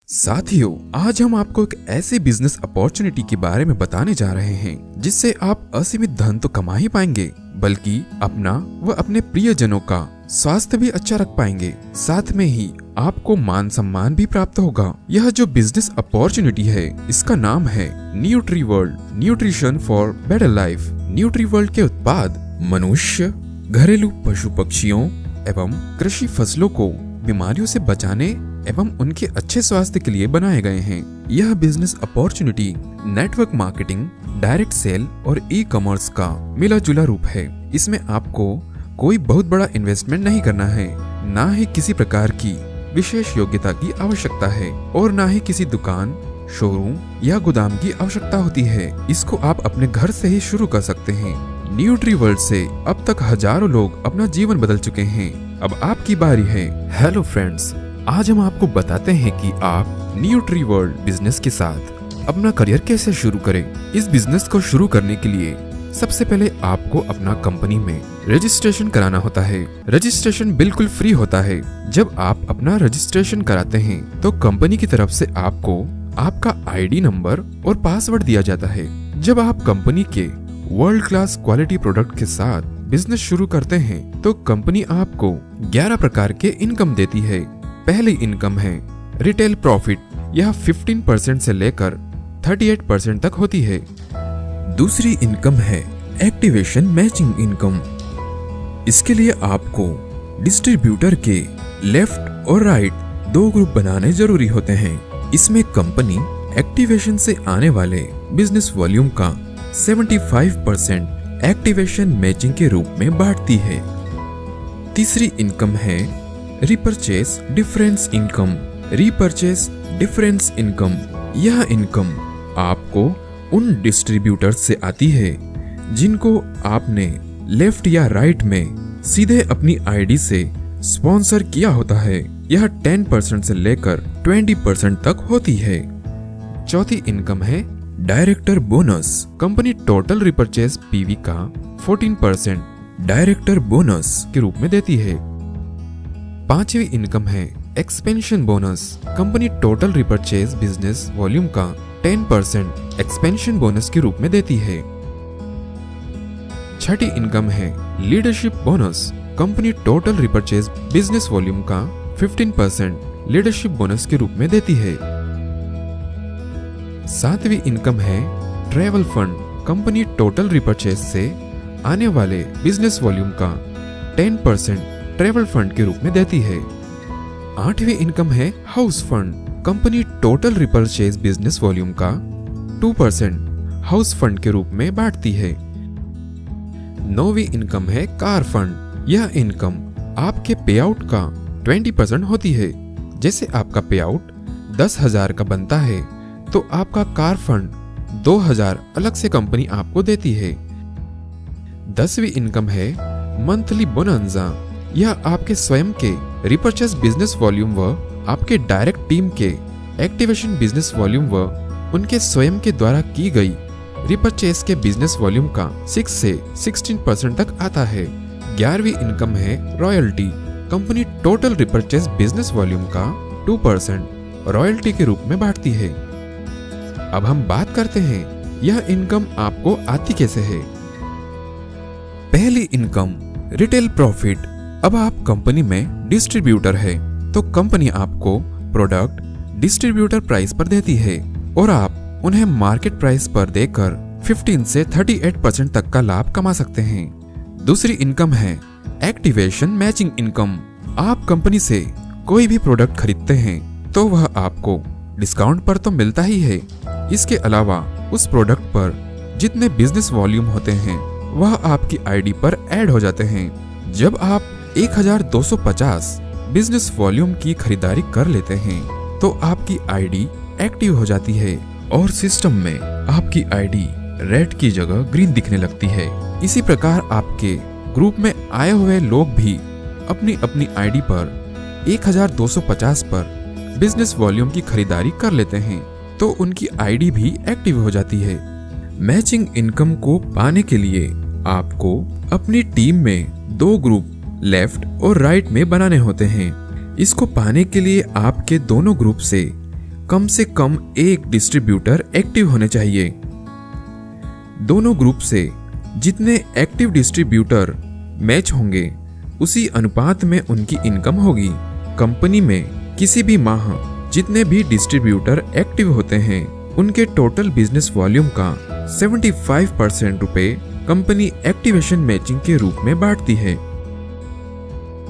साथियों, आज हम आपको एक ऐसे बिजनेस अपॉर्चुनिटी के बारे में बताने जा रहे हैं जिससे आप असीमित धन तो कमा ही पाएंगे, बल्कि अपना व अपने प्रियजनों का स्वास्थ्य भी अच्छा रख पाएंगे। साथ में ही आपको मान सम्मान भी प्राप्त होगा। यह जो बिजनेस अपॉर्चुनिटी है, इसका नाम है न्यूट्रीवर्ल्ड, न्यूट्रिशन फॉर बेटर लाइफ। न्यूट्रीवर्ल्ड के उत्पाद मनुष्य, घरेलू पशु पक्षियों एवं कृषि फसलों को बीमारियों से बचाने एवं उनके अच्छे स्वास्थ्य के लिए बनाए गए हैं। यह business opportunity network marketing, direct sale और ई कॉमर्स का मिला जुला रूप है। इसमें आपको कोई बहुत बड़ा इन्वेस्टमेंट नहीं करना है, ना ही किसी प्रकार की विशेष योग्यता की आवश्यकता है और ना ही किसी दुकान, शोरूम या गोदाम की आवश्यकता होती है। इसको आप अपने घर से ही शुरू कर सकते हैं। न्यूट्रीवर्ल्ड से अब तक हजारों लोग अपना जीवन बदल चुके हैं। अब आपकी बारी है। हेलो फ्रेंड्स, आज हम आपको बताते हैं कि आप न्यूट्रीवर्ल्ड बिजनेस के साथ अपना करियर कैसे शुरू करें। इस बिजनेस को शुरू करने के लिए सबसे पहले आपको अपना कंपनी में रजिस्ट्रेशन कराना होता है। रजिस्ट्रेशन बिल्कुल फ्री होता है। जब आप अपना रजिस्ट्रेशन कराते हैं तो कंपनी की तरफ से आपको आपका आईडी नंबर और पासवर्ड दिया जाता है। जब आप कंपनी के वर्ल्ड क्लास क्वालिटी प्रोडक्ट के साथ बिजनेस शुरू करते हैं तो कंपनी आपको 11 प्रकार के इनकम देती है। पहली इनकम है रिटेल प्रॉफिट। यह 15% से लेकर 38% तक होती है। दूसरी इनकम है एक्टिवेशन मैचिंग इनकम। इसके लिए आपको डिस्ट्रीब्यूटर के लेफ्ट और राइट दो ग्रुप बनाने जरूरी होते हैं। इसमें कंपनी एक्टिवेशन से आने वाले बिजनेस वॉल्यूम का 75% एक्टिवेशन मैचिंग के रूप में बांटती है। तीसरी इनकम है repurchase difference income. Repurchase difference income, यह इनकम आपको उन डिस्ट्रीब्यूटर्स से आती है जिनको आपने लेफ्ट या राइट में सीधे अपनी आईडी से स्पॉन्सर किया होता है। यह 10% से लेकर 20% तक होती है। चौथी इनकम है director bonus. Company total repurchase PV का 14% डायरेक्टर बोनस के रूप में देती है। पांचवी इनकम है expansion bonus. Company total repurchase business volume का 10% एक्सपेंशन बोनस के रूप में देती है। छठी इनकम है leadership bonus. Company total repurchase business volume का 15% लीडरशिप बोनस के रूप में देती है। सातवीं इनकम है travel fund. Company total repurchase से आने वाले बिजनेस वॉल्यूम का 10% ट्रैवल फंड के रूप में देती है। आठवीं इनकम है house fund. Company total repurchase business volume का 2% हाउस फंड के रूप में बांटती है। नौवीं इनकम है कार फंड। यह इनकम आपके पे आउट का 20% होती है। जैसे आपका पे आउट 10,000 का बनता है तो आपका कार फंड 2,000 अलग से कंपनी आपको देती है। 10वीं इनकम है मंथली बोनांजा। यह आपके स्वयं के रिपर्चेस बिजनेस वॉल्यूम व आपके डायरेक्ट टीम के एक्टिवेशन बिजनेस वॉल्यूम व उनके स्वयं के द्वारा की गई रिपर्चेस के बिजनेस वॉल्यूम का 6 से 16% तक आता है। 11वीं इनकम है royalty. Company total repurchase business volume का 2% रॉयल्टी के रूप में बांटती है। अब हम बात करते हैं यह इनकम आपको आती कैसे है। पहली इनकम रिटेल प्रॉफिट। अब आप कंपनी में डिस्ट्रीब्यूटर है तो कंपनी आपको प्रोडक्ट डिस्ट्रीब्यूटर प्राइस पर देती है और आप उन्हें मार्केट प्राइस पर देकर 15 से 38% तक का लाभ कमा सकते हैं। दूसरी इनकम है एक्टिवेशन मैचिंग इनकम। आप कंपनी से कोई भी प्रोडक्ट खरीदते हैं तो वह आपको डिस्काउंट पर तो मिलता ही है। इसके अलावा उस प्रोडक्ट पर जितने बिजनेस वॉल्यूम होते हैं वह आपकी आईडी पर ऐड हो जाते हैं। जब आप 1250 बिजनेस वॉल्यूम की खरीदारी कर लेते हैं तो आपकी आईडी एक्टिव हो जाती है और सिस्टम में आपकी आईडी रेड की जगह ग्रीन दिखने लगती है। इसी प्रकार आपके ग्रुप में आए हुए लोग भी अपनी अपनी आईडी पर 1250 पर बिजनेस वॉल्यूम की खरीदारी कर लेते हैं तो उनकी आईडी भी एक्टिव हो जाती है। मैचिंग इनकम को पाने के लिए आपको अपनी टीम में दो ग्रुप लेफ्ट और राइट में बनाने होते हैं। इसको पाने के लिए आपके दोनों ग्रुप से कम से कम एक डिस्ट्रीब्यूटर एक्टिव होने चाहिए। दोनों ग्रुप से जितने एक्टिव डिस्ट्रीब्यूटर मैच होंगे उसी अनुपात में उनकी इनकम होगी। कंपनी में किसी भी माह जितने भी डिस्ट्रीब्यूटर एक्टिव होते हैं उनके टोटल बिजनेस वॉल्यूम का 75% रुपए कंपनी एक्टिवेशन मैचिंग के रूप में बांटती है।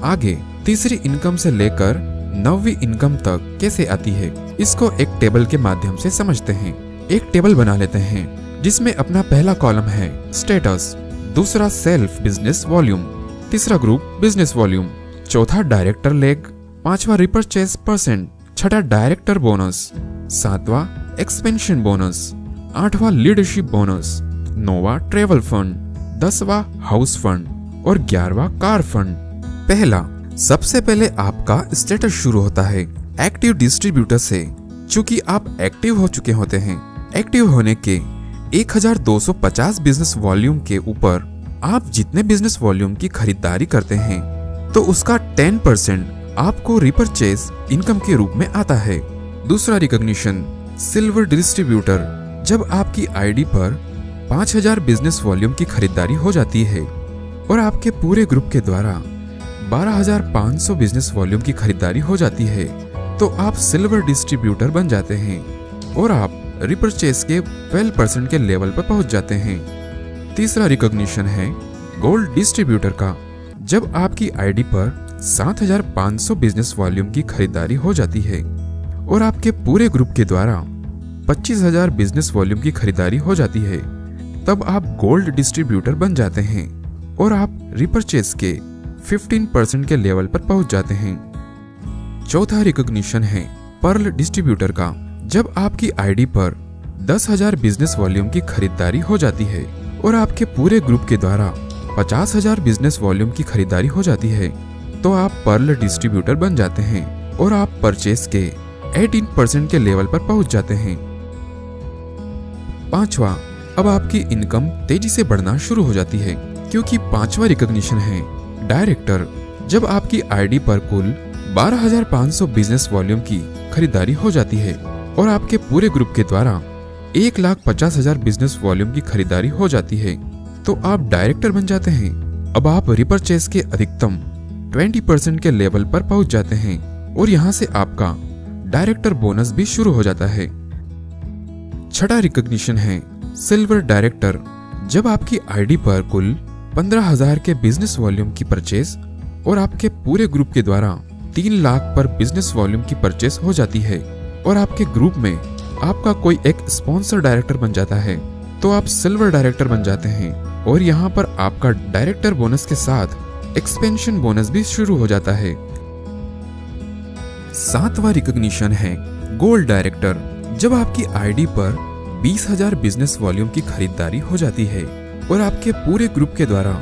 आगे तीसरी इनकम से लेकर 9वीं इनकम तक कैसे आती है इसको एक टेबल के माध्यम से समझते हैं। एक टेबल बना लेते हैं जिसमें अपना पहला कॉलम है स्टेटस, दूसरा सेल्फ बिजनेस वॉल्यूम, तीसरा ग्रुप बिजनेस वॉल्यूम, चौथा डायरेक्टर लेग, पांचवा रिपर्चेस परसेंट, छठा डायरेक्टर बोनस, सातवां एक्सपेंशन बोनस, आठवां लीडरशिप बोनस, नौवां ट्रेवल फंड, 10वां हाउस फंड और 11वां कार फंड। पहला, सबसे पहले आपका स्टेटस शुरू होता है एक्टिव डिस्ट्रीब्यूटर से। चूंकि आप एक्टिव हो चुके होते हैं, एक्टिव होने के 1250 बिजनेस वॉल्यूम के ऊपर आप जितने बिजनेस वॉल्यूम की खरीदारी करते हैं तो उसका 10% आपको रिपर्चेज इनकम के रूप में आता है। दूसरा रिकॉग्निशन सिल्वर डिस्ट्रीब्यूटर, जब आपकी आईडी पर 5000 बिजनेस वॉल्यूम की खरीदारी हो जाती है और आपके पूरे ग्रुप के द्वारा 12500 बिजनेस वॉल्यूम की खरीदारी हो जाती है तो आप सिल्वर डिस्ट्रीब्यूटर बन जाते हैं और आप रिपर्चेस के 12% के लेवल पर पहुंच जाते हैं। तीसरा रिकॉग्निशन है गोल्ड डिस्ट्रीब्यूटर का, जब आपकी आईडी पर 7500 बिजनेस वॉल्यूम की खरीदारी हो जाती है और आपके पूरे ग्रुप के द्वारा 25000 बिजनेस वॉल्यूम की खरीदारी हो जाती है तब आप गोल्ड डिस्ट्रीब्यूटर बन जाते हैं और आप रिपर्चेस के 15% के लेवल पर पहुंच जाते हैं। चौथा रिकॉग्निशन है पर्ल डिस्ट्रीब्यूटर का, जब आपकी आईडी पर 10,000 बिजनेस वॉल्यूम की खरीदारी हो जाती है और आपके पूरे ग्रुप के द्वारा 50,000 बिजनेस वॉल्यूम की खरीदारी हो जाती है तो आप पर्ल डिस्ट्रीब्यूटर बन जाते हैं और आप परचेस के 18% के लेवल पर पहुंच जाते हैं। पांचवा, अब आपकी इनकम तेजी से बढ़ना शुरू हो जाती है क्योंकि पांचवा रिकॉग्निशन है डायरेक्टर, जब आपकी आईडी पर कुल 12,500 बिजनेस वॉल्यूम की खरीदारी हो जाती है और आपके पूरे ग्रुप के द्वारा 1,50,000 बिजनेस वॉल्यूम की खरीदारी हो जाती है तो आप डायरेक्टर बन जाते हैं। अब आप रिपर्चेस के अधिकतम 20% के लेवल पर पहुंच जाते हैं और यहां से आपका डायरेक्टर बोनस भी शुरू हो जाता है। छठा रिकॉग्निशन है सिल्वर डायरेक्टर, जब आपकी आईडी पर कुल 15,000 के बिजनेस वॉल्यूम की परचेस और आपके पूरे ग्रुप के द्वारा 3 लाख पर बिजनेस वॉल्यूम की परचेस हो जाती है और आपके ग्रुप में आपका कोई एक स्पॉन्सर डायरेक्टर बन जाता है तो आप सिल्वर डायरेक्टर बन जाते हैं और यहाँ पर आपका डायरेक्टर बोनस के साथ एक्सपेंशन बोनस भी शुरू हो जाता है। सातवां रिकॉग्निशन है गोल्ड डायरेक्टर, जब आपकी आईडी पर 20,000 बिजनेस वॉल्यूम की खरीदारी हो जाती है और आपके पूरे ग्रुप के द्वारा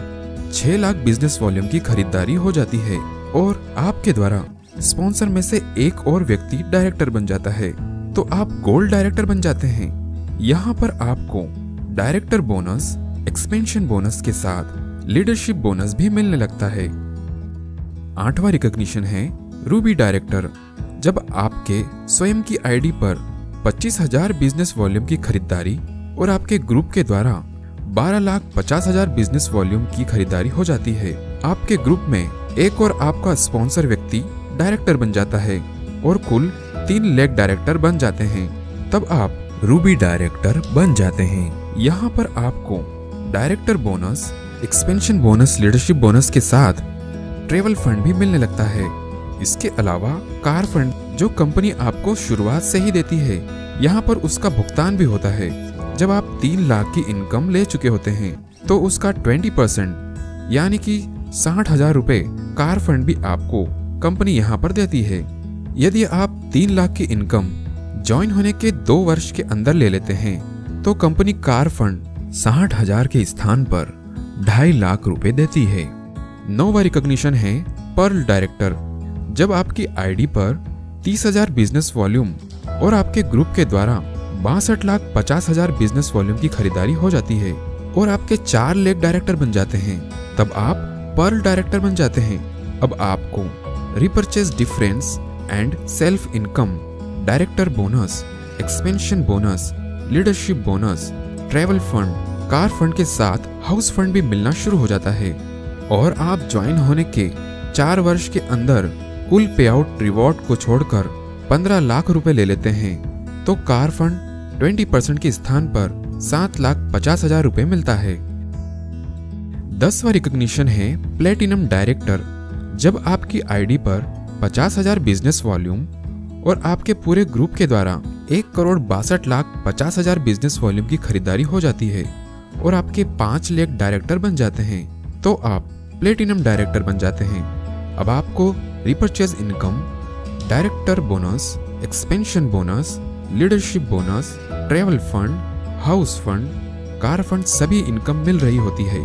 6 लाख बिजनेस वॉल्यूम की खरीदारी हो जाती है और आपके द्वारा स्पॉन्सर में से एक और व्यक्ति डायरेक्टर बन जाता है तो आप गोल्ड डायरेक्टर बन जाते हैं। यहाँ पर आपको डायरेक्टर बोनस, एक्सपेंशन बोनस के साथ लीडरशिप बोनस भी मिलने लगता है। आठवां रिकॉग्निशन है रूबी डायरेक्टर, जब आपके स्वयं की आईडी पर 25,000 बिजनेस वॉल्यूम की खरीदारी और आपके ग्रुप के द्वारा 12,50,000 बिजनेस वॉल्यूम की खरीदारी हो जाती है, आपके ग्रुप में एक और आपका स्पॉन्सर व्यक्ति डायरेक्टर बन जाता है और कुल 3 लेग डायरेक्टर बन जाते हैं, तब आप रूबी डायरेक्टर बन जाते हैं। यहाँ पर आपको director bonus, expansion bonus, leadership bonus के साथ ट्रेवल फंड भी मिलने लगता है। इसके अलावा कार फंड जो कंपनी आपको शुरुआत से ही देती है, यहाँ पर उसका भुगतान भी होता है। जब आप 3 लाख की इनकम ले चुके होते हैं तो उसका 20% यानी कि 60,000 रुपए कार फंड भी आपको कंपनी यहाँ पर देती है। यदि आप 3 लाख की इनकम ज्वाइन होने के 2 वर्ष के अंदर ले लेते हैं तो कंपनी कार फंड 60,000 के स्थान पर 2.5 लाख रुपए देती है। 9वां रिकॉग्निशन है पर्ल डायरेक्टर, जब आपकी आईडी पर 30,000 बिजनेस वॉल्यूम और आपके ग्रुप के द्वारा 62,50,000 बिजनेस वॉल्यूम की खरीदारी हो जाती है और आपके 4 लेग डायरेक्टर बन जाते हैं, तब आप पर्ल डायरेक्टर बन जाते हैं। अब आपको repurchase difference and self income director bonus, expansion bonus, leadership bonus, travel fund, car fund के साथ हाउस फंड भी मिलना शुरू हो जाता है। और आप ज्वाइन होने के 4 वर्ष के अंदर कुल पे आउट रिवॉर्ड को छोड़कर 15 लाख रुपए ले लेते हैं तो कार फंड 20% के स्थान पर 7,50,000 रुपए मिलता है। 10वां रिकॉग्निशन है प्लेटिनम डायरेक्टर। जब आपकी आईडी पर 50,000 बिजनेस वॉल्यूम और आपके पूरे ग्रुप के द्वारा 1,62,50,000 बिजनेस वॉल्यूम की खरीदारी हो जाती है और आपके 5 लाख डायरेक्टर बन जाते हैं तो आप प्लेटिनम डायरेक्टर बन जाते हैं। अब आपको repurchase income, director bonus, expansion bonus, leadership bonus, travel fund, house fund, car fund सभी इनकम मिल रही होती है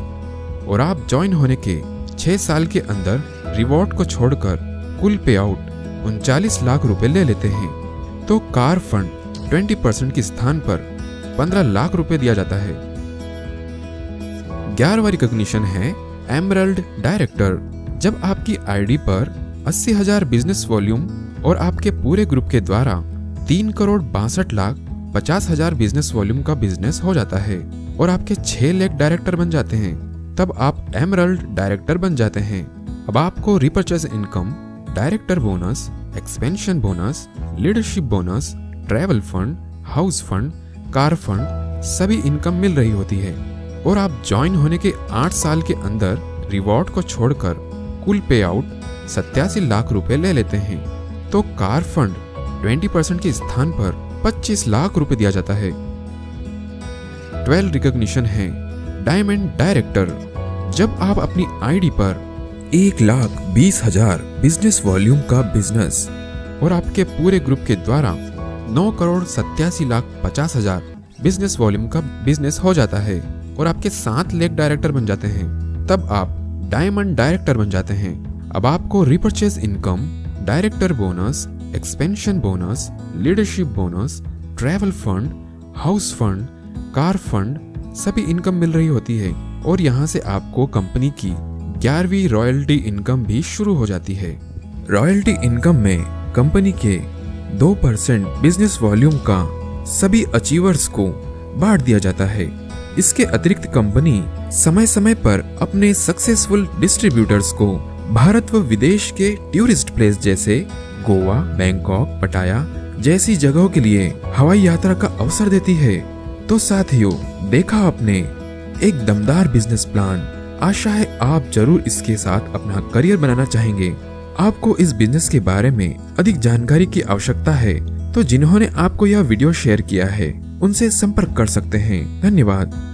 और आप ज्वाइन होने के 6 साल के अंदर रिवॉर्ड को छोड़कर कुल पे आउट 39 लाख रुपए ले लेते हैं तो कार फंड 20% के स्थान पर 15 लाख रुपए दिया जाता है। 11वां रिकॉग्निशन है एमरल्ड डायरेक्टर। जब आपकी आईडी पर 80,000 बिजनेस वॉल्यूम और आपके पूरे ग्रुप के द्वारा 3,62,50,000 बिजनेस वॉल्यूम का बिजनेस हो जाता है और आपके 6 लाख डायरेक्टर बन जाते हैं तब आप एमरल्ड डायरेक्टर बन जाते हैं। अब आपको repurchase income, director bonus, expansion bonus, leadership bonus, travel fund, house fund, car fund सभी इनकम मिल रही होती है और आप ज्वाइन होने के 8 साल के अंदर रिवॉर्ड को छोड़कर कुल पे आउट 87 लाख रुपए ले लेते हैं तो कार फंड 20% के स्थान पर 25 लाख रुपए दिया जाता है। 12 रिकॉग्निशन है डायमंड डायरेक्टर। जब आप अपनी आईडी पर 1,20,000 बिजनेस वॉल्यूम का बिजनेस और आपके पूरे ग्रुप के द्वारा 9,87,50,000 बिजनेस वॉल्यूम का बिजनेस हो जाता है और आपके 7 लाख डायरेक्टर बन जाते हैं तब आप डायमंड डायरेक्टर बन जाते हैं। अब आपको repurchase income, director bonus, expansion bonus, leadership bonus, travel fund, house fund, car fund सभी इनकम मिल रही होती है और यहाँ से आपको कंपनी की 11वीं रॉयल्टी इनकम भी शुरू हो जाती है। रॉयल्टी इनकम में कंपनी के 2% बिजनेस वॉल्यूम का सभी अचीवर्स को बांट दिया जाता है। इसके अतिरिक्त कंपनी समय समय पर अपने सक्सेसफुल डिस्ट्रीब्यूटर्स को भारत व विदेश के टूरिस्ट प्लेस जैसे गोवा, बैंकॉक, पटाया जैसी जगहों के लिए हवाई यात्रा का अवसर देती है। तो साथियों, देखा आपने एक दमदार बिजनेस प्लान। आशा है आप जरूर इसके साथ अपना करियर बनाना चाहेंगे। आपको इस बिजनेस के बारे में अधिक जानकारी की आवश्यकता है तो जिन्होंने आपको यह वीडियो शेयर किया है उनसे संपर्क कर सकते हैं। धन्यवाद।